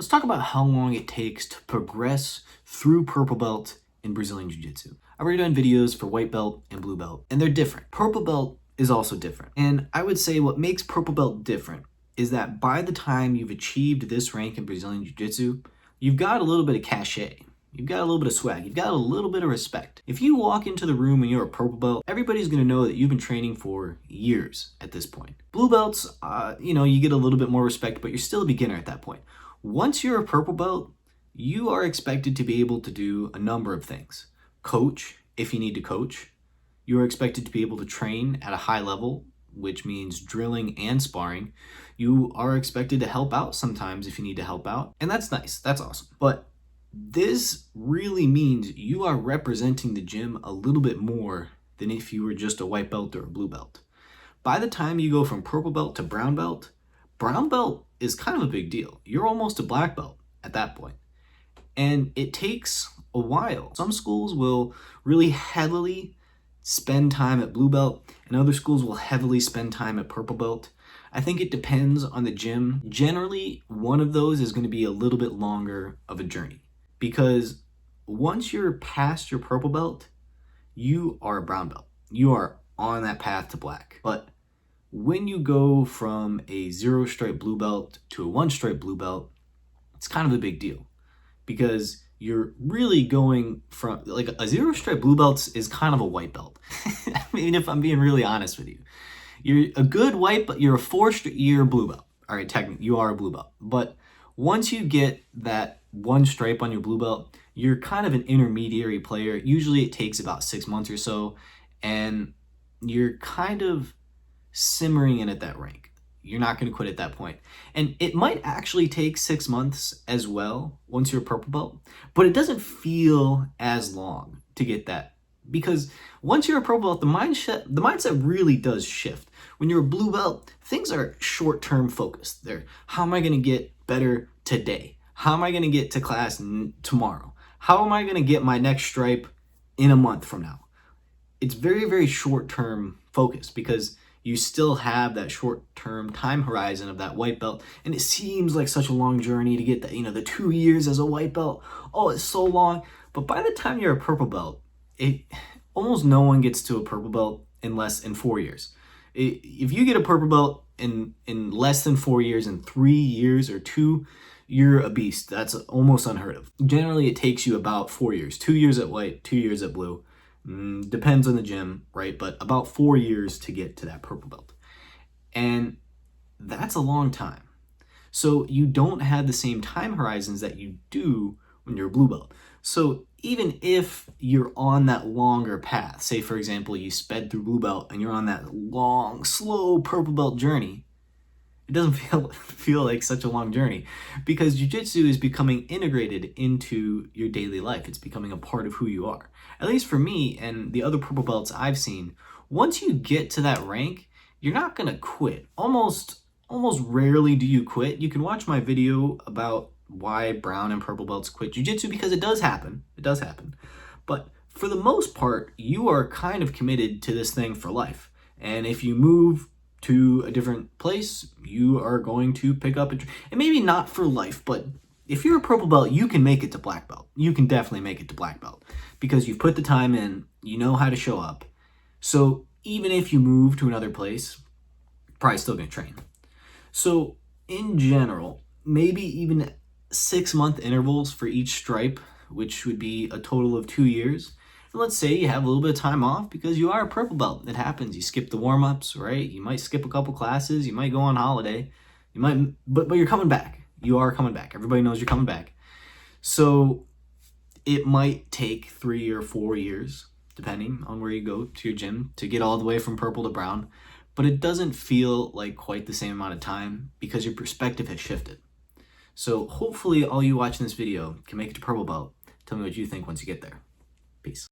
Let's talk about how long it takes to progress through purple belt in Brazilian Jiu-Jitsu. I've already done videos for white belt and blue belt, and they're different. Purple belt is also different. And I would say what makes purple belt different is that by the time you've achieved this rank in Brazilian Jiu-Jitsu, you've got a little bit of cachet. You've got a little bit of swag. You've got a little bit of respect. If you walk into the room and you're a purple belt, everybody's going to know that you've been training for years at this point. Blue belts, you get a little bit more respect, but you're still a beginner at that point. Once you're a purple belt, you are expected to be able to do a number of things. Coach, if you need to coach. You are expected to be able to train at a high level, which means drilling and sparring. You are expected to help out sometimes if you need to help out. And that's nice. That's awesome. But this really means you are representing the gym a little bit more than if you were just a white belt or a blue belt. By the time you go from purple belt to brown belt is kind of a big deal. You're almost a black belt at that point. And it takes a while. Some schools will really heavily spend time at blue belt, and other schools will heavily spend time at purple belt. I think it depends on the gym. Generally, one of those is going to be a little bit longer of a journey, because once you're past your purple belt, you are a brown belt. You are on that path to black. But when you go from a 0 stripe blue belt to a 1 stripe blue belt, it's kind of a big deal, because you're really going from, like, a 0 stripe blue belt is kind of a white belt. I mean, if I'm being really honest with you, you're a good white, but you're a 4-year blue belt. All right, technically you are a blue belt. But once you get that 1 stripe on your blue belt, you're kind of an intermediary player. Usually it takes about 6 months or so, and you're kind of simmering in at that rank. You're not going to quit at that point. And it might actually take 6 months as well once you're a purple belt, but it doesn't feel as long to get that, because once you're a purple belt, the mindset really does shift. When you're a blue belt, things are short-term focused. They're, how am I going to get better today? How am I going to get to class tomorrow? How am I going to get my next stripe in a month from now? It's very, very short-term focused, because you still have that short-term time horizon of that white belt, and it seems like such a long journey to get that, the 2 years as a white belt. Oh, it's so long. But by the time you're a purple belt, almost no one gets to a purple belt in less than 4 years. If you get a purple belt in less than 4 years, in 3 years or 2, you're a beast. That's almost unheard of. Generally, it takes you about 4 years. 2 years at white, 2 years at blue. Depends on the gym, right? But about 4 years to get to that purple belt. And that's a long time. So you don't have the same time horizons that you do when you're a blue belt. So even if you're on that longer path, say for example, you sped through blue belt and you're on that long, slow purple belt journey, it doesn't feel like such a long journey, because jiu-jitsu is becoming integrated into your daily life. It's becoming a part of who you are. At least for me and the other purple belts I've seen, once you get to that rank, you're not going to quit. Almost rarely do you quit. You can watch my video about why brown and purple belts quit jiu-jitsu, because it does happen. It does happen. But for the most part, you are kind of committed to this thing for life. And if you move to a different place, you are going to pick up and maybe not for life, but if you're a purple belt, you can make it to black belt. You can definitely make it to black belt, because you've put the time in, you know how to show up. So even if you move to another place, you're probably still going to train. So in general, maybe even 6-month intervals for each stripe, which would be a total of 2 years. And let's say you have a little bit of time off because you are a purple belt. It happens. You skip the warm-ups, right? You might skip a couple classes. You might go on holiday. You might, but you're coming back. You are coming back. Everybody knows you're coming back. So it might take 3 or 4 years, depending on where you go to your gym, to get all the way from purple to brown. But it doesn't feel like quite the same amount of time, because your perspective has shifted. So hopefully all you watching this video can make it to purple belt. Tell me what you think once you get there. Peace.